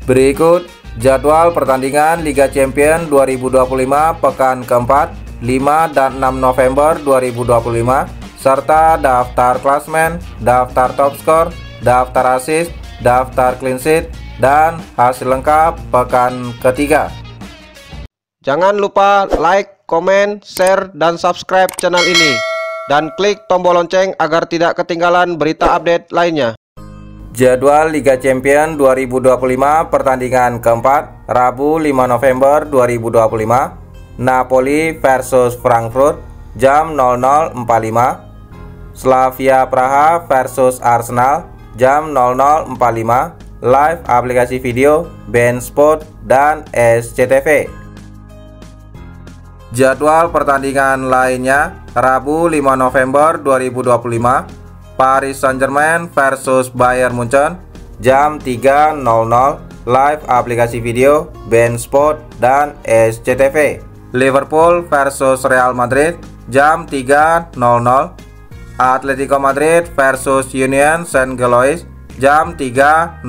Berikut jadwal pertandingan Liga Champions 2025 pekan keempat 5 dan 6 November 2025 serta daftar klasmen, daftar top skor, daftar assist, daftar clean sheet, dan hasil lengkap pekan ketiga. Jangan lupa like, komen, share, dan subscribe channel ini dan klik tombol lonceng agar tidak ketinggalan berita update lainnya. Jadwal Liga Champions 2025 pertandingan keempat Rabu 5 November 2025 Napoli versus Frankfurt jam 00.45, Slavia Praha versus Arsenal jam 00.45, live aplikasi video beIN Sport dan SCTV. Jadwal pertandingan lainnya Rabu 5 November 2025 Paris Saint-Germain versus Bayern Munchen jam 3.00, live aplikasi video beIN Sport dan SCTV. Liverpool versus Real Madrid jam 3.00, Atletico Madrid versus Union Saint-Gilloise jam 3.00,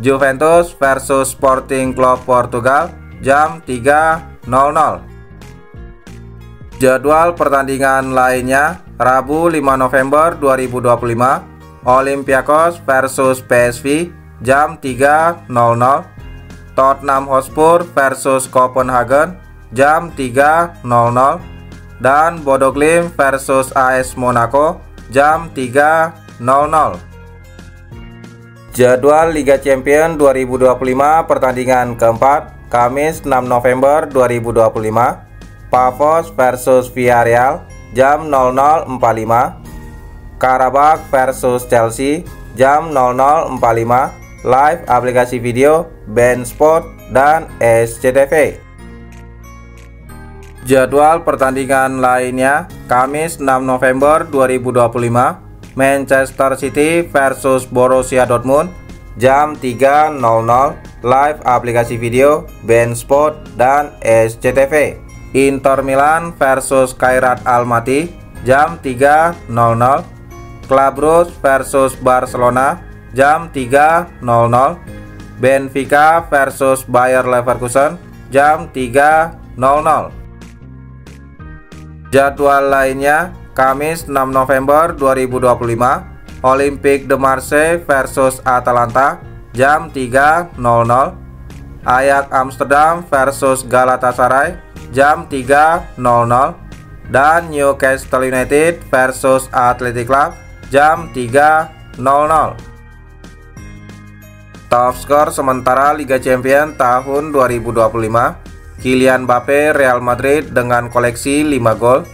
Juventus versus Sporting Club Portugal jam 3.00. Jadwal pertandingan lainnya Rabu 5 November 2025 Olympiakos versus PSV jam 3.00, Tottenham Hotspur versus Copenhagen jam 3.00, dan Bodo Glimt versus AS Monaco jam 3.00. Jadwal Liga Champions 2025 pertandingan keempat Kamis 6 November 2025 Pafos versus Villarreal jam 00.45, Karabakh versus Chelsea jam 00.45, live aplikasi video beIN Sport dan SCTV. Jadwal pertandingan lainnya Kamis 6 November 2025 Manchester City versus Borussia Dortmund jam 3.00, live aplikasi video beIN Sport dan SCTV. Inter Milan versus Khairat Almaty jam 3.00, Club Brugge versus Barcelona jam 3.00, Benfica versus Bayer Leverkusen jam 3.00. Jadwal lainnya Kamis 6 November 2025 Olympique de Marseille versus Atalanta jam 3.00, Ajax Amsterdam versus Galatasaray jam 3.00, dan Newcastle United versus Athletic Club jam 3.00. Top skor sementara Liga Champions tahun 2025 Kylian Mbappe Real Madrid dengan koleksi 5 gol,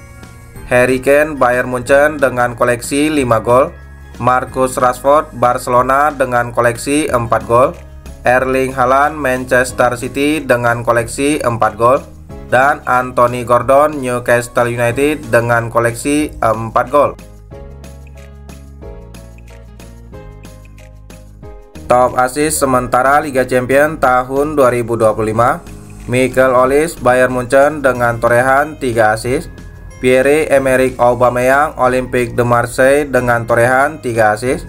Harry Kane Bayern Munchen dengan koleksi 5 gol, Marcus Rashford Barcelona dengan koleksi 4 gol, Erling Haaland Manchester City dengan koleksi 4 gol, dan Anthony Gordon Newcastle United dengan koleksi 4 gol. Top assist sementara Liga Champions tahun 2025 Michael Olise Bayern Munchen dengan torehan 3 assist, Pierre-Emerick Aubameyang Olympique de Marseille dengan torehan 3 assist,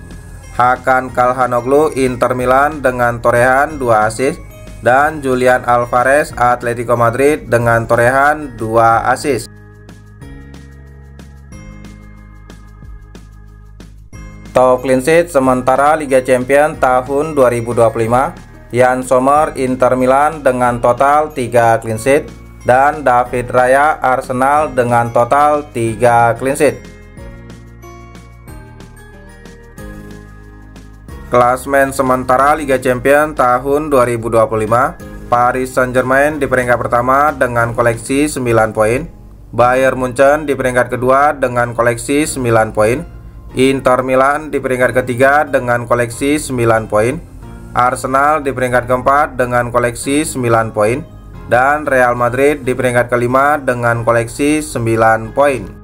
Hakan Calhanoglu Inter Milan dengan torehan 2 assist, dan Julian Alvarez Atletico Madrid dengan torehan 2 assist. Top clean sheet sementara Liga Champions tahun 2025 Jan Sommer Inter Milan dengan total 3 clean sheet, dan David Raya Arsenal dengan total 3 clean sheet. Klasmen sementara Liga Champions tahun 2025 Paris Saint-Germain di peringkat pertama dengan koleksi 9 poin, Bayern Munchen di peringkat kedua dengan koleksi 9 poin, Inter Milan di peringkat ketiga dengan koleksi 9 poin, Arsenal di peringkat keempat dengan koleksi 9 poin, dan Real Madrid di peringkat kelima dengan koleksi 9 poin.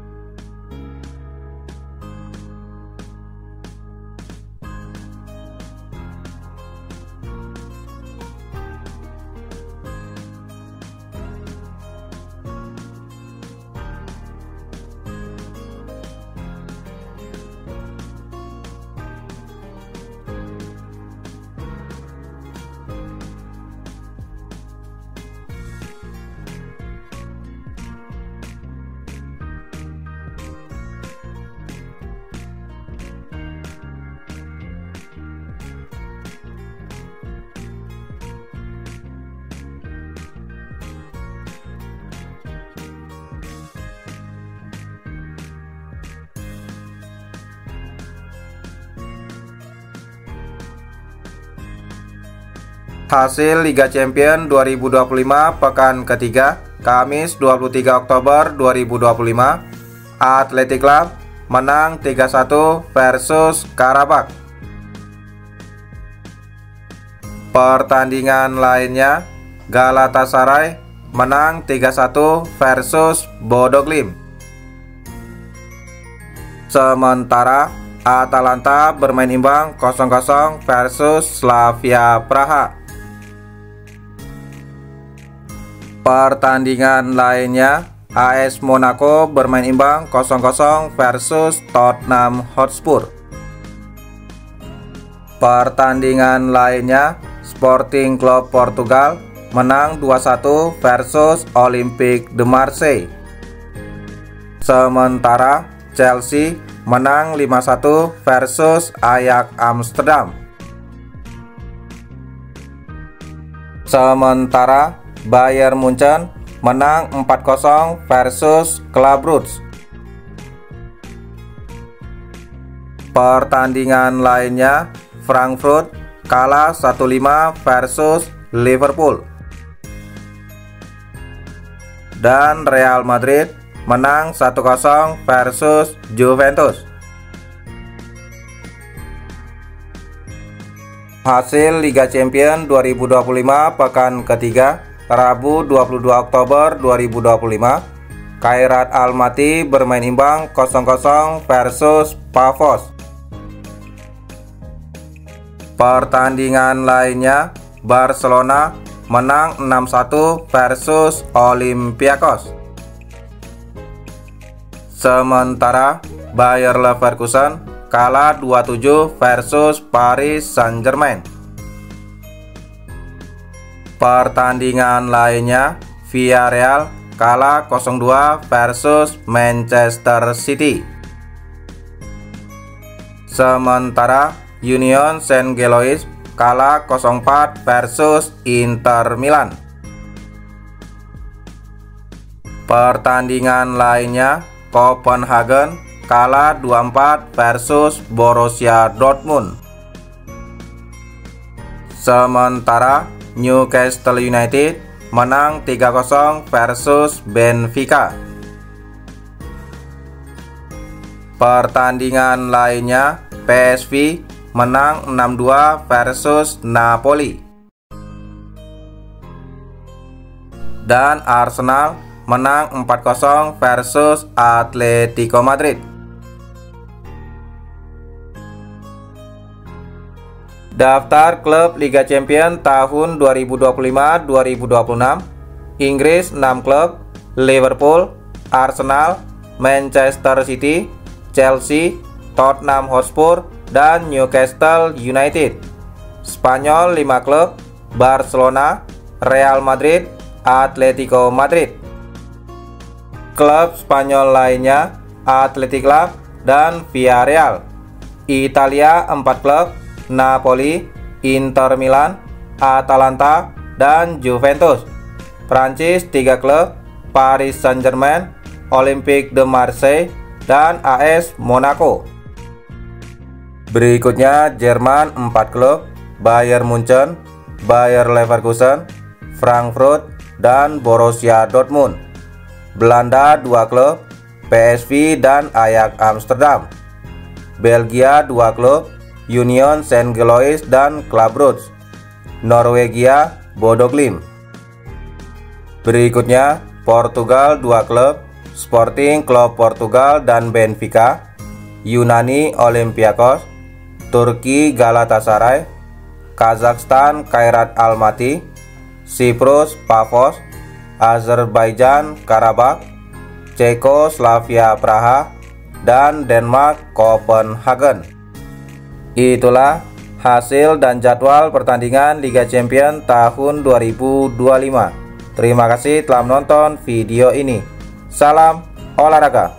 Hasil Liga Champions 2025 pekan ketiga, Kamis 23 Oktober 2025. Athletic Club menang 3-1 versus Karabakh. Pertandingan lainnya, Galatasaray menang 3-1 versus Bodo Glimt. Sementara Atalanta bermain imbang 0-0 versus Slavia Praha. Pertandingan lainnya, AS Monaco bermain imbang 0-0 versus Tottenham Hotspur. Pertandingan lainnya, Sporting Club Portugal menang 2-1 versus Olympique de Marseille. Sementara Chelsea menang 5-1 versus Ajax Amsterdam. Sementara Bayern Munchen menang 4-0 versus Club Brugge. Pertandingan lainnya, Frankfurt kalah 1-5 versus Liverpool. Dan Real Madrid menang 1-0 versus Juventus. Hasil Liga Champions 2025 pekan ketiga, Rabu 22 Oktober 2025. Kairat Almaty bermain imbang 0-0 versus Pafos. Pertandingan lainnya, Barcelona menang 6-1 versus Olympiakos. Sementara Bayer Leverkusen kalah 2-7 versus Paris Saint-Germain. Pertandingan lainnya, Villarreal kalah 0-2 versus Manchester City. Sementara Union Saint-Gilloise kalah 0-4 versus Inter Milan. Pertandingan lainnya, Copenhagen kalah 2-4 versus Borussia Dortmund. Sementara Newcastle United menang 3-0 versus Benfica. Pertandingan lainnya, PSV menang 6-2 versus Napoli. Dan Arsenal menang 4-0 versus Atletico Madrid. Daftar klub Liga Champions tahun 2025-2026. Inggris 6 klub: Liverpool, Arsenal, Manchester City, Chelsea, Tottenham Hotspur, dan Newcastle United. Spanyol 5 klub: Barcelona, Real Madrid, Atletico Madrid. Klub Spanyol lainnya, Athletic Club dan Villarreal. Italia 4 klub: Napoli, Inter Milan, Atalanta, dan Juventus. Prancis 3 klub: Paris Saint-Germain, Olympique de Marseille, dan AS Monaco. Berikutnya Jerman 4 klub: Bayern Munchen, Bayer Leverkusen, Frankfurt, dan Borussia Dortmund. Belanda 2 klub: PSV dan Ajax Amsterdam. Belgia 2 klub: Union Saint-Gilloise dan Club Brugge. Norwegia, Bodo Glimt. Berikutnya Portugal 2 klub: Sporting Club Portugal dan Benfica. Yunani, Olympiakos. Turki, Galatasaray. Kazakhstan, Kairat Almaty. Siprus, Pafos. Azerbaijan, Karabakh. Ceko, Slavia Praha. Dan Denmark, Copenhagen. Itulah hasil dan jadwal pertandingan Liga Champions tahun 2025. Terima kasih telah menonton video ini. Salam olahraga.